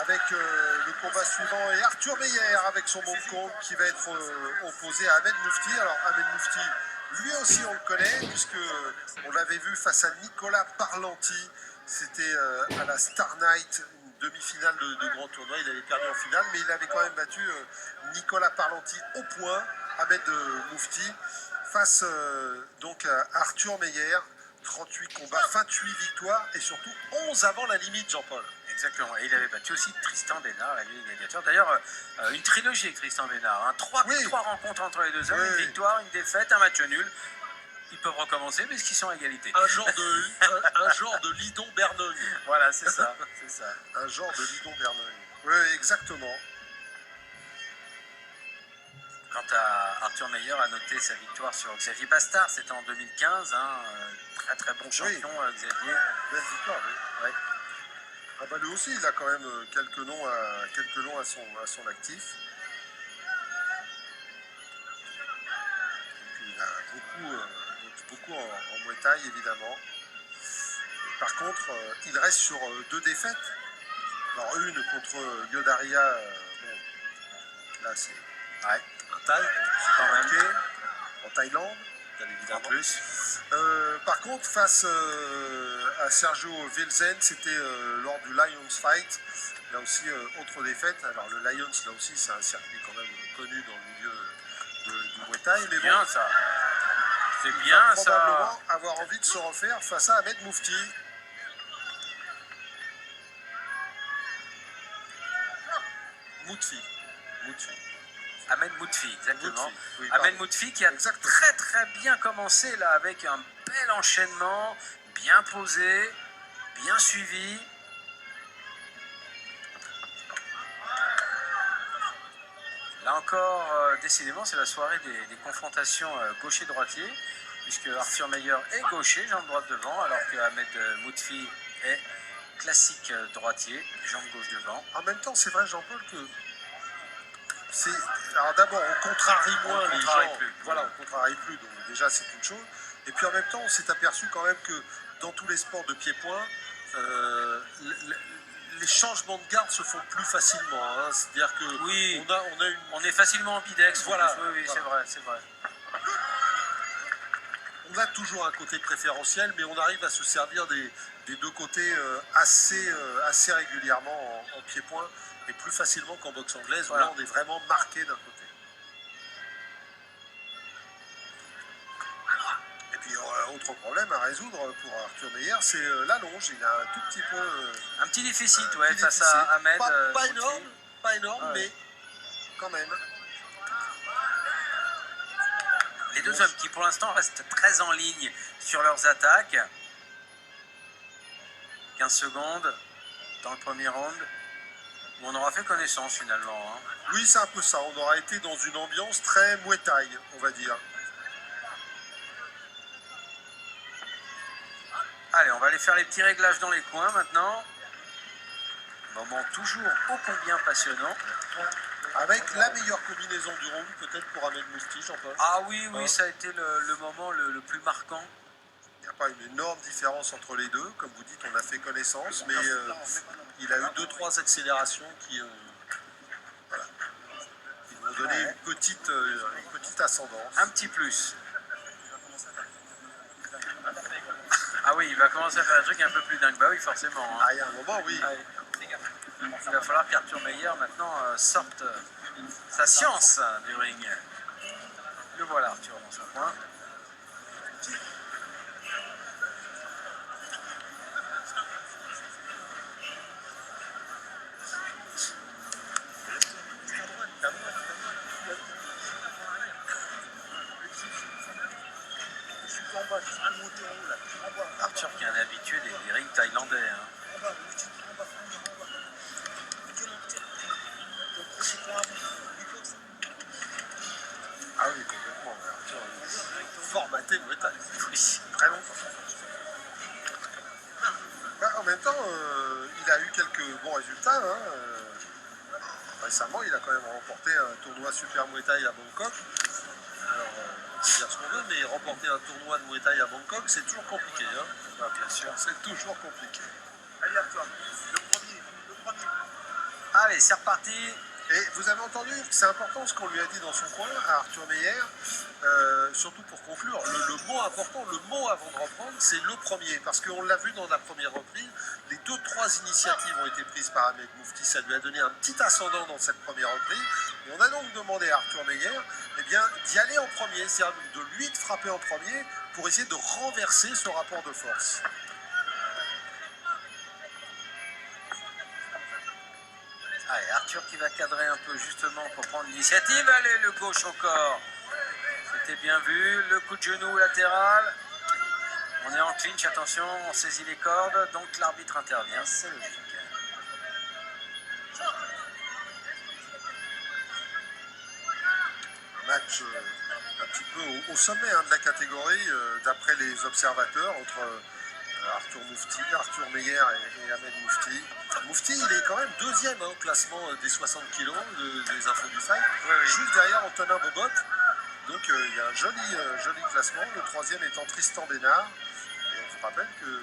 avec le combat suivant et Arthur Meyer avec son Hong Kong qui va être opposé à Ahmed Moufti. Alors Ahmed Moufti, lui aussi on le connaît puisque on l'avait vu face à Nicolas Parlanti. C'était à la Star Night, une demi-finale de grand tournoi. Il avait perdu en finale, mais il avait quand même battu Nicolas Parlanti au point, Ahmed Moufti, face donc à Arthur Meyer. 38 combats, 28 victoires et surtout 11 avant la limite, Jean-Paul. Exactement, et il avait battu aussi Tristan Bénard, la gladiateur. D'ailleurs, une trilogie avec Tristan Bénard. Hein. Trois rencontres entre les deux hommes, une victoire, une défaite, un match nul. Ils peuvent recommencer puisqu'ils sont à égalité. Un genre de Lidon Bernogne. Voilà, c'est ça, c'est ça. Un genre de Lidon Bernogne. Oui, exactement. Quant à Arthur Meyer, a noté sa victoire sur Xavier Bastard, c'était en 2015. Hein, très très bon champion, Xavier. Belle victoire, oui. Ouais. Ah bah lui aussi, il a quand même quelques noms à son actif. Et puis il a beaucoup en Muay Thai, évidemment. Et par contre, il reste sur 2 défaites. Alors une contre Yodaria, bon, là c'est un Thaï, c'est pas marqué, en Thaïlande, bien évidemment. En plus. Par contre, face à Sergio Velzen, c'était lors du Lions Fight. Là aussi, autre défaite. Alors le Lions, là aussi, c'est un circuit quand même connu dans le milieu du Muay Thai. C'est bien ça. C'est bien ça. Probablement avoir envie de se refaire face à Ahmed Moufti. Moutfi. Ahmed Moutfi, exactement. Moutfi, oui, Ahmed Moutfi qui a très très bien commencé là avec un bel enchaînement, bien posé, bien suivi. Là encore, décidément, c'est la soirée des confrontations gaucher-droitier, puisque Arthur Meyer est gaucher, jambe droite devant, alors que Ahmed Moutfi est classique droitier, jambe gauche devant. En même temps, c'est vrai, Jean-Paul, que alors d'abord, on contrarie moins les gens. Voilà, on contrarie plus, donc déjà c'est une chose. Et puis en même temps, on s'est aperçu quand même que dans tous les sports de pied-point, les changements de garde se font plus facilement. Hein. C'est-à-dire que oui, on est facilement ambidex. Voilà, oui, voilà. c'est vrai. On a toujours un côté préférentiel, mais on arrive à se servir des 2 côtés assez régulièrement en pied-point. Et plus facilement qu'en boxe anglaise, où là on est vraiment marqué d'un côté. Et puis autre problème à résoudre pour Arthur Meyer, c'est l'allonge. Il a un tout petit peu... un petit déficit, face à Ahmed. Pas énorme, mais quand même. Les deux hommes qui pour l'instant restent très en ligne sur leurs attaques. 15 secondes dans le premier round. On aura fait connaissance finalement. Hein. Oui, c'est un peu ça. On aura été dans une ambiance très Muay Thai, on va dire. Allez, on va aller faire les petits réglages dans les coins maintenant. Moment toujours ô combien passionnant. Avec la meilleure combinaison du round, peut-être pour Ahmed Moufti, Jean-Paul. Ah oui, ça a été le moment le plus marquant. Il n'y a pas une énorme différence entre les deux. Comme vous dites, on a fait connaissance, mais il a eu 2-3 accélérations qui m'ont donné une petite ascendance. Un petit plus. Ah oui, il va commencer à faire un truc un peu plus dingue. Bah oui, forcément. Hein. Ah, il y a un moment, oui. Ah, il va falloir qu'Arthur Meyer maintenant sorte sa science du ring. Le voilà, Arthur, dans son coin. Arthur qui est un habitué des rings thaïlandais. Hein. Ah oui, complètement. Arthur, formaté Muay Thai. Oui, très longtemps. Bah, en même temps, il a eu quelques bons résultats. Hein. Récemment, il a quand même remporté un tournoi Super Muay Thai à Bangkok. Alors, on peut dire ce qu'on veut, mais remporter un tournoi de Muay Thai à Bangkok, c'est toujours compliqué. Hein. Ah, bien sûr. C'est toujours compliqué. Allez, Arthur, le premier. Allez, c'est reparti. Et vous avez entendu, c'est important ce qu'on lui a dit dans son coin à Arthur Meyer, surtout pour conclure, le mot important, le mot avant de reprendre, c'est le premier, parce qu'on l'a vu dans la première reprise, les 2-3 initiatives ont été prises par Ahmed Moufti, ça lui a donné un petit ascendant dans cette première reprise, et on a donc demandé à Arthur Meyer eh bien, d'y aller en premier, c'est-à-dire de lui de frapper en premier pour essayer de renverser ce rapport de force. Allez, Arthur qui va cadrer un peu justement pour prendre l'initiative. Allez, le gauche au corps. C'était bien vu. Le coup de genou latéral. On est en clinch, attention, on saisit les cordes. Donc l'arbitre intervient, c'est logique. Un match un petit peu au sommet de la catégorie, d'après les observateurs, entre Arthur Meyer et Ahmed Moufti. Moufti, il est quand même deuxième au classement des 60 kilos des infos du fight, Oui. juste derrière Antonin Bobot. Donc il y a un joli classement. Le troisième étant Tristan Bénard. Et on se rappelle que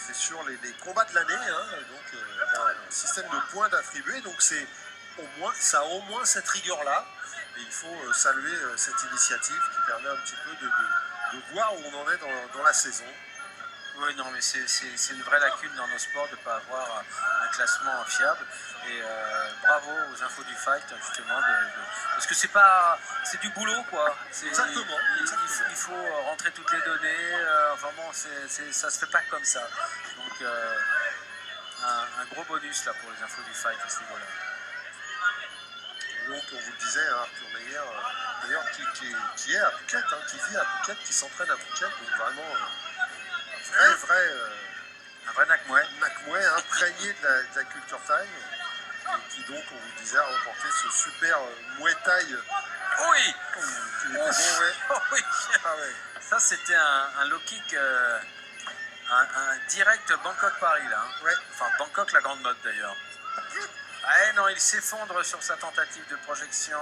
c'est sur les combats de l'année, donc il y a un système de points d'attribuer. Donc ça a au moins cette rigueur-là. Et il faut saluer cette initiative qui permet un petit peu de voir où on en est dans la saison. Oui, non, mais c'est une vraie lacune dans nos sports de ne pas avoir un classement fiable. Et bravo aux infos du fight, justement, parce que c'est du boulot, quoi. Exactement. Il faut rentrer toutes les données. Enfin bon, ça se fait pas comme ça. Donc, un gros bonus là pour les infos du fight à ce niveau-là. Donc, on vous le disait, Arthur Meyer, d'ailleurs, qui est à Phuket, qui vit à Phuket, qui s'entraîne à Phuket, donc vraiment un vrai Nakmoué, imprégné de la culture thaï, et qui donc, on vous le disait, a remporté ce super Muay Thai. Oui. Qui était bon, ouais. Oh, oui. Ah, ouais. Ça, c'était un low kick, un direct Bangkok-Paris, là. Ouais. Enfin, Bangkok, la grande mode, d'ailleurs. Ah non, il s'effondre sur sa tentative de projection.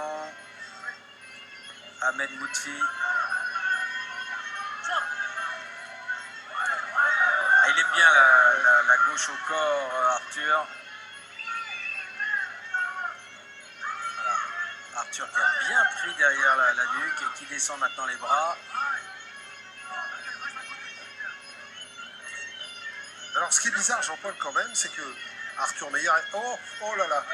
Ahmed Moutfi. Ah, il aime bien la gauche au corps, Arthur. Voilà. Arthur qui a bien pris derrière la nuque et qui descend maintenant les bras. Alors, ce qui est bizarre, Jean-Paul, quand même, c'est que Arthur Meyer est... Oh là là.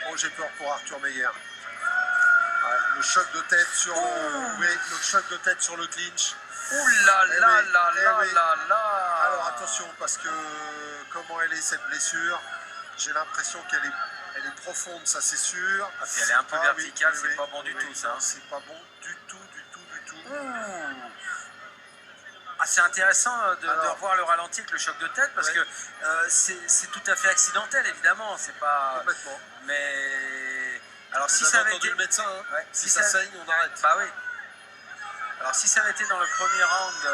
Oh, j'ai peur pour Arthur Meyer. Ouais, le choc de tête sur le choc de tête sur le clinch. Ouh là là là là là là. Alors attention, parce que comment elle est cette blessure, j'ai l'impression qu'elle est profonde, ça c'est sûr. Ah, puis elle est un peu verticale, c'est pas bon du tout ça. C'est pas bon du tout. Ah, c'est intéressant de revoir le ralenti avec le choc de tête parce que c'est tout à fait accidentel évidemment, c'est pas. Complètement. Mais alors si ça avait été le médecin, si ça saigne, on arrête. Bah oui. Alors si ça avait été dans le premier round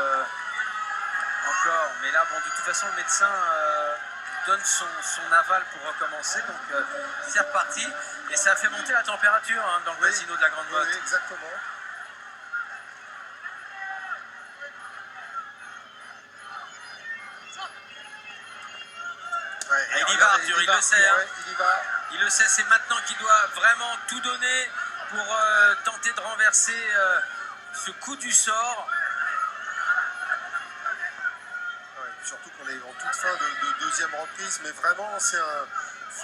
encore, mais là bon de toute façon le médecin donne son aval pour recommencer, donc c'est reparti et ça a fait monter la température dans le casino de la Grande Motte. Oui, exactement. Ouais, il y va Arthur, il le sait. Il le sait, c'est maintenant qu'il doit vraiment tout donner pour tenter de renverser ce coup du sort. Ouais, surtout qu'on est en toute fin de deuxième reprise, mais vraiment c'est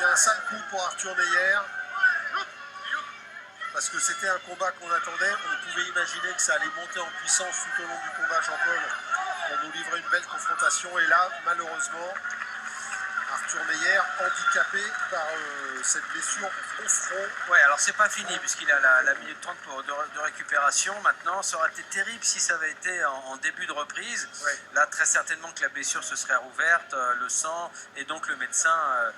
un sale coup pour Arthur Meyer. Parce que c'était un combat qu'on attendait, on pouvait imaginer que ça allait monter en puissance tout au long du combat, Jean-Paul, pour nous livrer une belle confrontation. Et là, malheureusement, Arthur Meyer handicapé par cette blessure au front. Ouais, alors c'est pas fini puisqu'il a la minute 30 de récupération. Maintenant, ça aurait été terrible si ça avait été en début de reprise. Ouais. Là, très certainement que la blessure se serait rouverte, le sang, et donc le médecin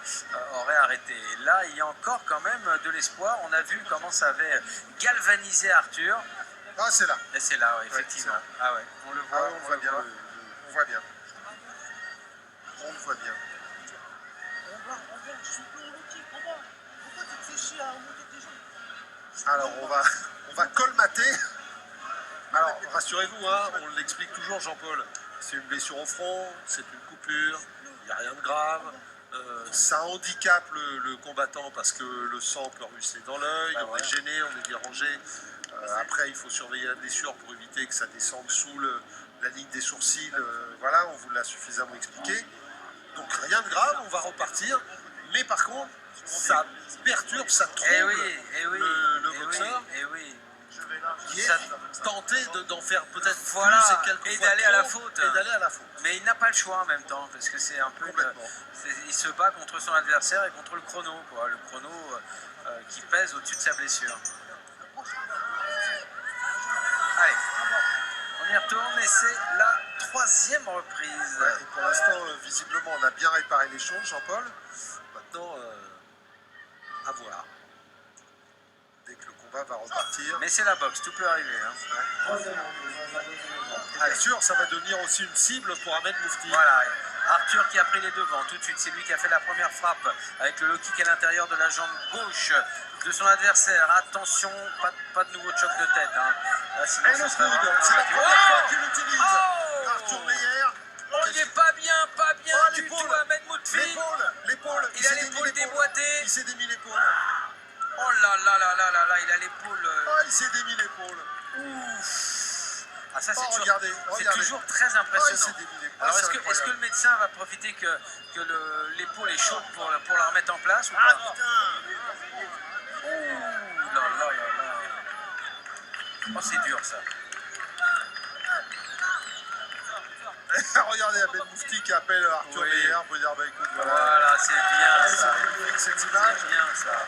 aurait arrêté. Et là, il y a encore quand même de l'espoir. On a vu comment ça avait galvanisé Arthur. Ah, c'est là. Et c'est là, ouais, effectivement. Ouais, ah ouais, on le voit. on voit bien. On voit bien. On le voit bien. Alors on va colmater. Alors rassurez-vous, on l'explique toujours, Jean-Paul. C'est une blessure au front, c'est une coupure, il n'y a rien de grave. Ça handicape le combattant parce que le sang peut ruisseler dans l'œil, Bah, on voilà. est gêné, on est dérangé. Après, il faut surveiller la blessure pour éviter que ça descende sous la ligne des sourcils. Voilà, on vous l'a suffisamment expliqué. Donc rien de grave, on va repartir. Mais par contre, ça perturbe, ça trouble Eh oui, eh oui, le eh boxeur oui, eh oui. qui est Ça- tenté d'en faire peut-être Voilà, plus et quelquefois et d'aller à la trop, faute. et d'aller à la faute. Mais il n'a pas le choix en même temps, parce que c'est un peu... Complètement. il se bat contre son adversaire et contre le chrono, quoi. Le chrono qui pèse au-dessus de sa blessure. Allez, on y retourne et c'est la 3e reprise. Et pour l'instant, visiblement, on a bien réparé les choses, Jean-Paul. Maintenant, à voir. Dès que le combat va repartir. Mais c'est la boxe, tout peut arriver. Hein. Bien sûr, ça va devenir aussi une cible pour Ahmed Moufti. Voilà, Arthur qui a pris les devants tout de suite. C'est lui qui a fait la première frappe avec le low kick à l'intérieur de la jambe gauche de son adversaire. Attention, pas de nouveau choc de tête. Hein. Là, sinon, Et le ce coude, serait vraiment c'est la dramatique. première fois Oh qu'il l'utilise. Oh Arthur Meyer. On n'est pas bien Oh, du l'épaule. tout, Ahmed Moutfi. L'épaule. Il a s'est démis l'épaule l'épaule. déboîtée. Il s'est démis l'épaule. Oh là là là là là là, il a l'épaule. Oh, il s'est démis l'épaule. Ouf. Ah ça c'est Oh, toujours, regardez, c'est regardez. toujours très Oh, il impressionnant. s'est démis l'épaule. Alors C'est est-ce que incroyable. le médecin va profiter que l'épaule est chaude pour la remettre en place ou pas? Ouh là là là là. Oh c'est dur ça. Regardez Ahmed Moufti qui appelle Arthur Oui. Meyer pour dire bah écoute, voilà. Voilà, c'est bien C'est ça. magnifique cette image. C'est bien ça.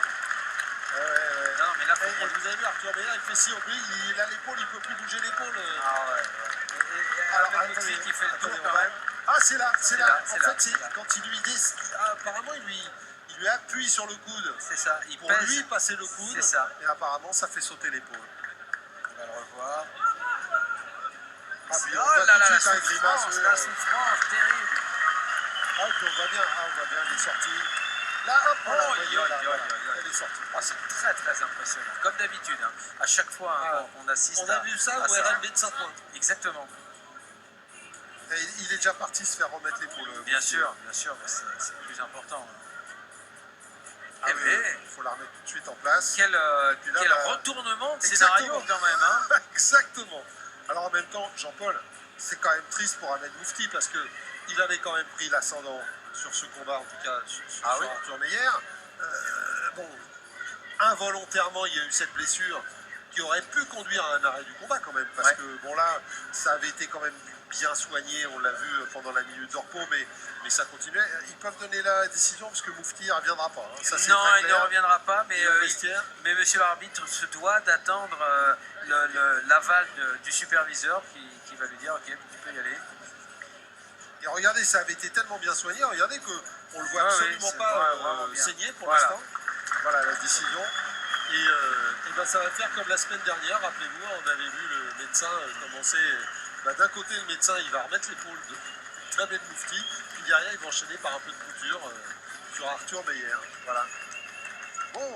Ouais. Non mais là faut Et qu'on... vous avez vu Arthur Meyer, il fait si, il a l'épaule, il peut plus bouger l'épaule. Ah ouais. Et Alors, Ahmed Moutfi qui fait le tour attendez, quand même. Ah, c'est là, c'est là. là, En c'est là, fait, c'est c'est là. quand il lui dit. Apparemment, il lui appuie sur le coude C'est ça, il pour pèse. lui passer le coude. C'est ça. Et apparemment, ça fait sauter l'épaule. On va le revoir. Ah, puis Oh on voit là tout là, de la suite un grimace. souffrance, la souffrance, terrible. Ah, puis on voit bien, il est sorti. Là, hop, voilà, vous voyez, là, voilà, elle est sortie. Oh, c'est très très impressionnant, comme d'habitude. Hein. À chaque fois hein, on assiste On a vu ça à au RLB de Saint-Ouen. Exactement. Et il est déjà parti se faire remettre l'épaule. Bien sûr, c'est le plus important. Ah, Eh mais bien, il faut la remettre tout de suite en place. quel puis là, bah, retournement de exactement. scénario quand même. Hein. Exactement. Alors en même temps, Jean-Paul, c'est quand même triste pour Ahmed Moufti parce que il avait quand même pris l'ascendant sur ce combat, en tout cas sur Ah oui. Arthur Meyer. Bon, involontairement, il y a eu cette blessure qui aurait pu conduire à un arrêt du combat quand même, parce Ouais. que bon là, ça avait été quand même bien soigné, on l'a vu pendant la minute de repos, mais ça continuait. Ils peuvent donner la décision parce que Moufti ne reviendra pas. Hein. Ça, c'est Non, très il ne clair. reviendra pas, mais, Et au vestiaire. mais monsieur l'arbitre se doit d'attendre l'aval du superviseur qui va lui dire ok, tu peux y aller. Et regardez, ça avait été tellement bien soigné, regardez qu'on le voit Ah oui, absolument c'est pas vraiment bien. saigner pour Voilà. l'instant. Voilà la décision. Et ben ça va faire comme la semaine dernière, rappelez-vous, on avait vu le médecin commencer. D'un côté, le médecin il va remettre l'épaule de Ahmed Moufti, puis derrière il va enchaîner par un peu de couture sur Arthur Meyer. Voilà. Bon.